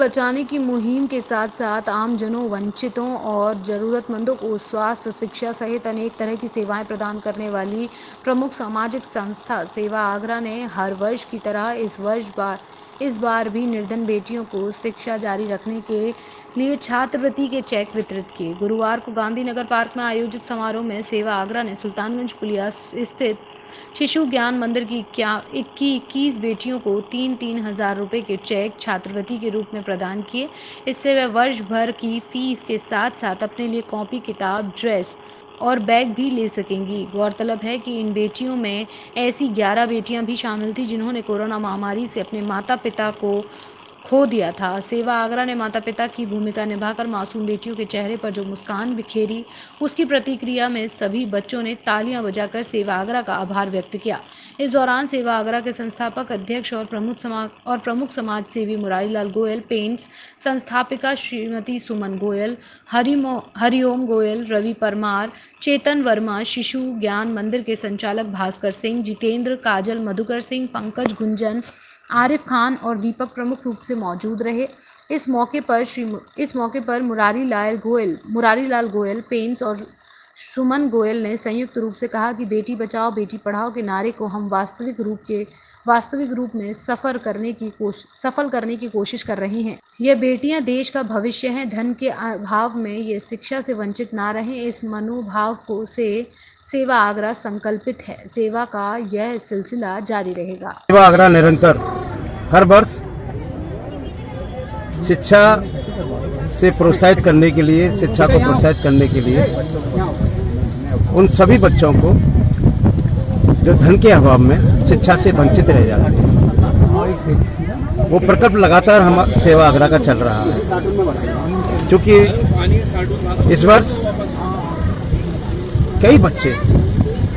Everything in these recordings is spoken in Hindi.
बचाने की मुहिम के साथ साथ आमजनों, वंचितों और ज़रूरतमंदों को स्वास्थ्य, शिक्षा सहित अनेक तरह की सेवाएं प्रदान करने वाली प्रमुख सामाजिक संस्था सेवा आगरा ने हर वर्ष की तरह इस बार भी निर्धन बेटियों को शिक्षा जारी रखने के लिए छात्रवृत्ति के चेक वितरित किए। गुरुवार को गांधीनगर पार्क में आयोजित समारोह में सेवा आगरा ने सुल्तानगंज पुलिया स्थित शिशु ज्ञान मंदिर की 21 बेटियों को 3-3 हजार रुपए के चेक छात्रवृत्ति के रूप में प्रदान किए। इससे वे वर्ष भर की फीस के साथ साथ अपने लिए कॉपी, किताब, ड्रेस और बैग भी ले सकेंगी। गौरतलब है कि इन बेटियों में ऐसी 11 बेटियां भी शामिल थी जिन्होंने कोरोना महामारी से अपने माता पिता को खो दिया था। सेवा आगरा ने माता पिता की भूमिका निभाकर मासूम बेटियों के चेहरे पर जो मुस्कान बिखेरी, उसकी प्रतिक्रिया में सभी बच्चों ने तालियां बजाकर सेवा आगरा का आभार व्यक्त किया। इस दौरान सेवा आगरा के संस्थापक अध्यक्ष और प्रमुख समाज सेवी मुरारीलाल गोयल, पेंट्स संस्थापिका श्रीमती सुमन गोयल, हरिओम गोयल, रवि परमार, चेतन वर्मा, शिशु ज्ञान मंदिर के संचालक भास्कर सिंह, जितेंद्र, काजल, मधुकर सिंह, पंकज, गुंजन, आरिफ खान और दीपक प्रमुख रूप से मौजूद रहे। इस मौके पर मुरारीलाल गोयल, पेंट्स और सुमन गोयल ने संयुक्त रूप से कहा कि बेटी बचाओ बेटी पढ़ाओ के नारे को हम वास्तविक रूप में सफल करने की कोशिश कर रहे हैं। ये बेटियां देश का भविष्य हैं। धन के अभाव में ये शिक्षा से वंचित ना रहें, इस मनोभाव से सेवा आगरा संकल्पित है। सेवा का यह सिलसिला जारी रहेगा। सेवा आगरा निरंतर हर वर्ष शिक्षा से प्रोत्साहित करने के लिए, शिक्षा को प्रोत्साहित करने के लिए उन सभी बच्चों को जो धन के अभाव में शिक्षा से वंचित रह जाते हैं, वो प्रकल्प लगातार हम सेवा आगरा का चल रहा है। क्योंकि इस वर्ष कई बच्चे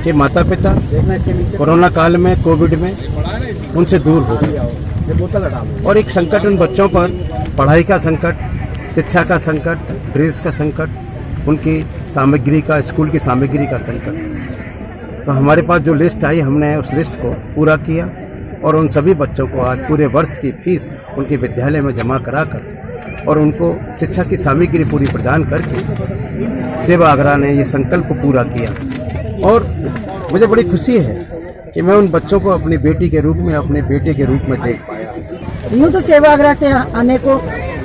के माता पिता कोरोना काल में, कोविड में उनसे दूर हो गए और एक संकट उन बच्चों पर, पढ़ाई का संकट, शिक्षा का संकट, ड्रेस का संकट, उनकी सामग्री का, स्कूल की सामग्री का संकट। तो हमारे पास जो लिस्ट आई, हमने उस लिस्ट को पूरा किया और उन सभी बच्चों को आज पूरे वर्ष की फीस उनके विद्यालय में जमा कराकर और उनको शिक्षा की सामग्री पूरी प्रदान करके सेवा आगरा ने ये संकल्प पूरा किया। और मुझे बड़ी खुशी है कि मैं उन बच्चों को अपनी बेटी के रूप में, अपने बेटे के रूप में देख पाया। यूँ तो सेवा आगरा से अनेकों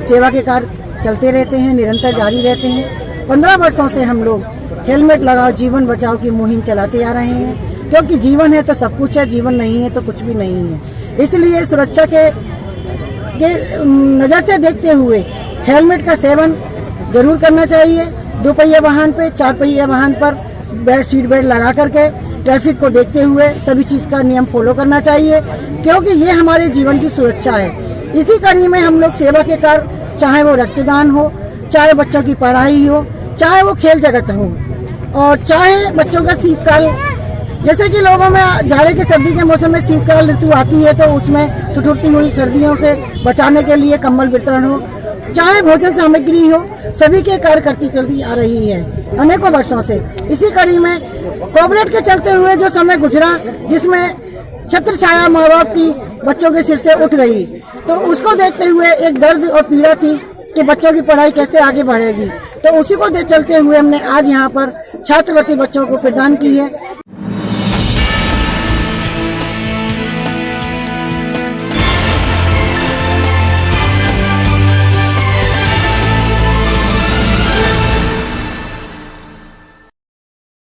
सेवा के कार्य चलते रहते हैं, निरंतर जारी रहते हैं। 15 वर्षों से हम लोग हेलमेट लगाओ जीवन बचाओ की मुहिम चलाते आ रहे हैं, क्योंकि जीवन है तो सब कुछ है, जीवन नहीं है तो कुछ भी नहीं है। इसलिए सुरक्षा के नज़र से देखते हुए हेलमेट का सेवन जरूर करना चाहिए। 2 पहिया वाहन पे, 4 पहिया वाहन पर सीट बेल्ट लगा करके ट्रैफिक को देखते हुए सभी चीज का नियम फॉलो करना चाहिए, क्योंकि ये हमारे जीवन की सुरक्षा है। इसी कड़ी में हम लोग सेवा के कार्य, चाहे वो रक्तदान हो, चाहे बच्चों की पढ़ाई हो, चाहे वो खेल जगत हो, और चाहे बच्चों का शीतकाल, जैसे कि लोगों में जाड़े के सर्दी के मौसम में शीतकाल ऋतु आती है तो उसमें ठिठुरती हुई सर्दियों से बचाने के लिए कंबल वितरण हो, चाहे भोजन सामग्री हो, सभी के कार्य करती चलती आ रही है अनेकों वर्षों से। इसी कड़ी में कोविड के चलते हुए जो समय गुजरा, जिसमें छत्र छाया माँ बाप की बच्चों के सिर से उठ गई, तो उसको देखते हुए एक दर्द और पीड़ा थी कि बच्चों की पढ़ाई कैसे आगे बढ़ेगी। तो उसी को चलते हुए हमने आज यहाँ पर छात्रवृत्ति बच्चों को प्रदान की है।